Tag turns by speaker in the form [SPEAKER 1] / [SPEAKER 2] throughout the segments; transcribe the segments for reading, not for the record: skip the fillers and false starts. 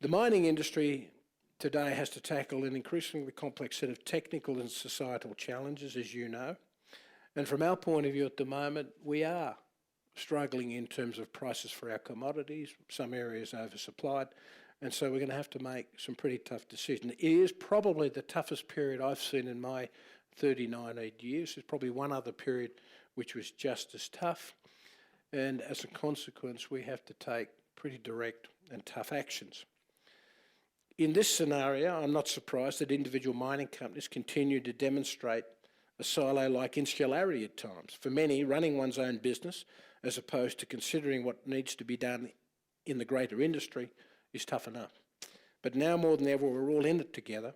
[SPEAKER 1] The mining industry today has to tackle an increasingly complex set of technical and societal challenges, as you know. And from our point of view at the moment, we are struggling in terms of prices for our commodities, some areas oversupplied, and so we're going to have to make some pretty tough decisions. It is probably the toughest period I've seen in my 39 odd years. There's probably one other period which was just as tough, and as a consequence, we have to take pretty direct and tough actions. In this scenario, I'm not surprised that individual mining companies continue to demonstrate a silo-like insularity at times. For many, running one's own business, as opposed to considering what needs to be done in the greater industry, is tough enough. But now more than ever, we're all in it together,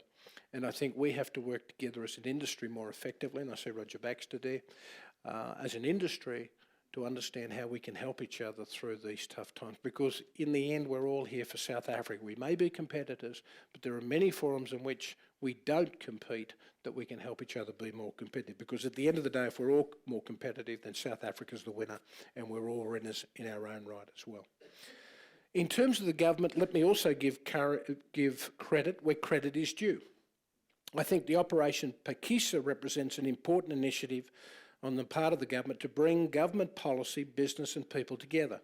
[SPEAKER 1] and I think we have to work together as an industry more effectively, and I see Roger Baxter there, as an industry, to understand how we can help each other through these tough times. Because in the end, we're all here for South Africa. We may be competitors, but there are many forums in which we don't compete that we can help each other be more competitive. Because at the end of the day, if we're all more competitive, then South Africa's the winner, and we're all winners in our own right as well. In terms of the government, let me also give credit where credit is due. I think the Operation Pakisa represents an important initiative on the part of the government to bring government policy, business and people together,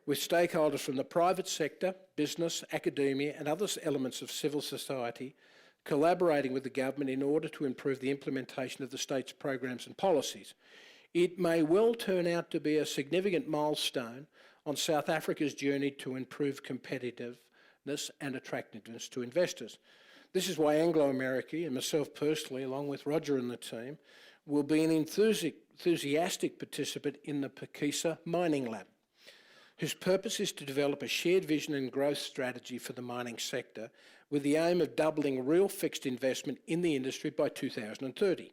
[SPEAKER 1] with stakeholders from the private sector, business, academia and other elements of civil society collaborating with the government in order to improve the implementation of the state's programs and policies. It may well turn out to be a significant milestone on South Africa's journey to improve competitiveness and attractiveness to investors. This is why Anglo American and myself personally, along with Roger and the team, will be an enthusiastic participant in the Pakisa Mining Lab, whose purpose is to develop a shared vision and growth strategy for the mining sector with the aim of doubling real fixed investment in the industry by 2030.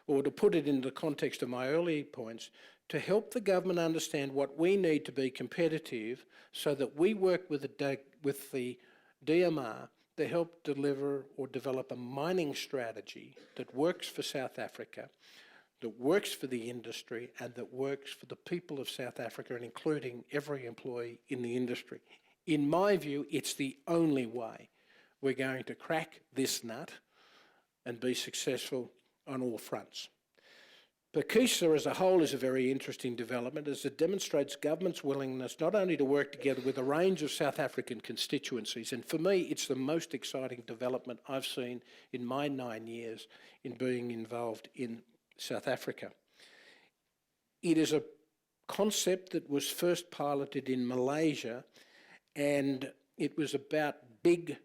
[SPEAKER 1] Or to put it in the context of my earlier points, to help the government understand what we need to be competitive so that we work with the DMR to help deliver or develop a mining strategy that works for South Africa, that works for the industry, and that works for the people of South Africa, and including every employee in the industry. In my view, it's the only way we're going to crack this nut and be successful on all fronts. Pakisa as a whole is a very interesting development as it demonstrates government's willingness not only to work together with a range of South African constituencies, and for me it's the most exciting development I've seen in my 9 years in being involved in South Africa. It is a concept that was first piloted in Malaysia, and it was about big,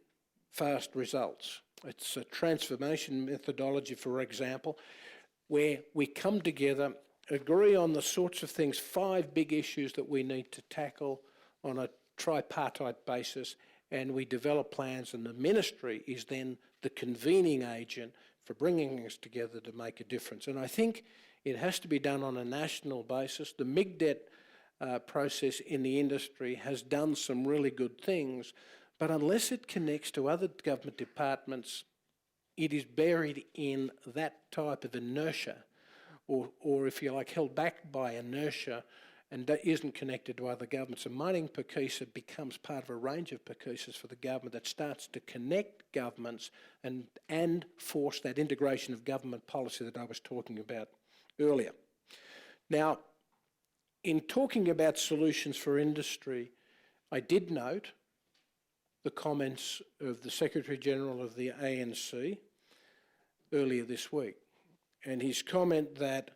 [SPEAKER 1] fast results. It's a transformation methodology, for example, where we come together, agree on the sorts of things, 5 big issues that we need to tackle on a tripartite basis, and we develop plans, and the ministry is then the convening agent for bringing us together to make a difference. And I think it has to be done on a national basis. The MIGDET process in the industry has done some really good things, but unless it connects to other government departments, it is buried in that type of inertia, or if you like, held back by inertia, and that isn't connected to other governments. And mining Pakisa becomes part of a range of Pakisas for the government that starts to connect governments and force that integration of government policy that I was talking about earlier. Now, in talking about solutions for industry, I did note the comments of the Secretary-General of the ANC earlier this week, and his comment that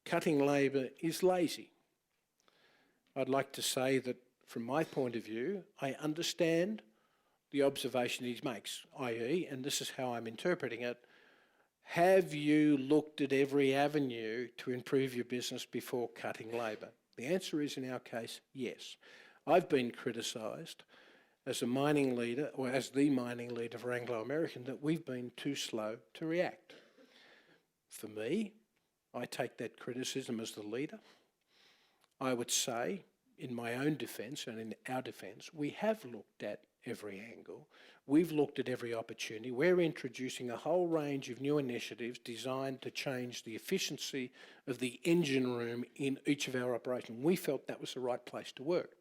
[SPEAKER 1] cutting labour is lazy. I'd like to say that from my point of view, I understand the observation he makes, i.e., and this is how I'm interpreting it, have you looked at every avenue to improve your business before cutting labour? The answer is, in our case, yes. I've been criticised as a mining leader, or as the mining leader for Anglo American, that we've been too slow to react. For me, I take that criticism as the leader. I would say, in my own defence and in our defence, we have looked at every angle. We've looked at every opportunity. We're introducing a whole range of new initiatives designed to change the efficiency of the engine room in each of our operations. We felt that was the right place to work.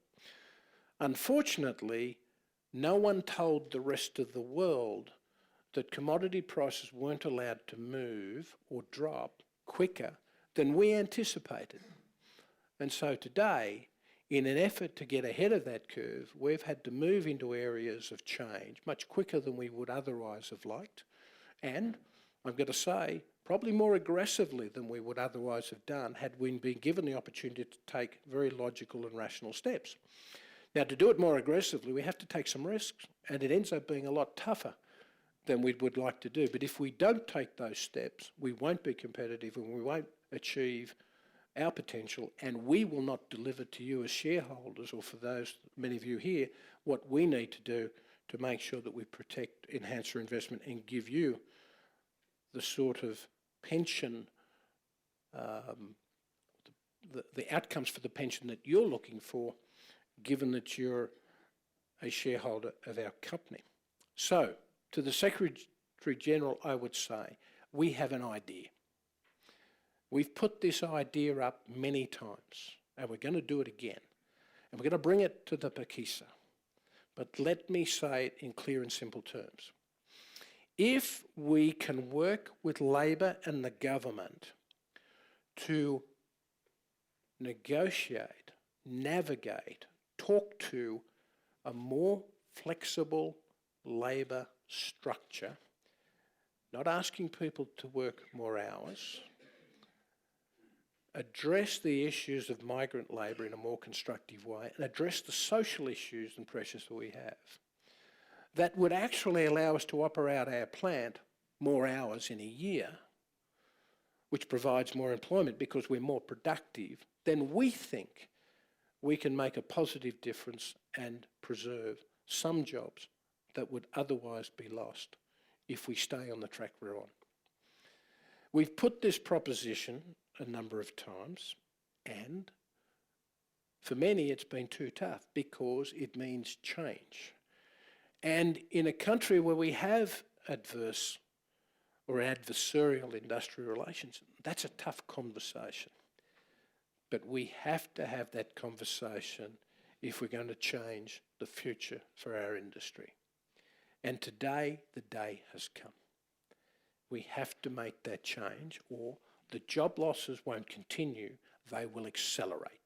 [SPEAKER 1] Unfortunately, no one told the rest of the world that commodity prices weren't allowed to move or drop quicker than we anticipated. And so today, in an effort to get ahead of that curve, we've had to move into areas of change much quicker than we would otherwise have liked. And I'm going to say, probably more aggressively than we would otherwise have done had we been given the opportunity to take very logical and rational steps. Now, to do it more aggressively, we have to take some risks, and it ends up being a lot tougher than we would like to do. But if we don't take those steps, we won't be competitive and we won't achieve our potential, and we will not deliver to you as shareholders, or for those, many of you here, what we need to do to make sure that we protect, enhance our investment and give you the sort of pension, the outcomes for the pension that you're looking for, given that you're a shareholder of our company. So, to the Secretary-General, I would say, we have an idea. We've put this idea up many times, and we're going to do it again. And we're going to bring it to the Pakisa. But let me say it in clear and simple terms. If we can work with Labor and the government to negotiate, navigate, talk to a more flexible labour structure, not asking people to work more hours, address the issues of migrant labour in a more constructive way, and address the social issues and pressures that we have, that would actually allow us to operate our plant more hours in a year, which provides more employment because we're more productive, then we think we can make a positive difference and preserve some jobs that would otherwise be lost if we stay on the track we're on. We've put this proposition a number of times, and for many it's been too tough because it means change. And in a country where we have adverse or adversarial industrial relations, that's a tough conversation. But we have to have that conversation if we're going to change the future for our industry. And today, the day has come. We have to make that change, or the job losses won't continue, they will accelerate.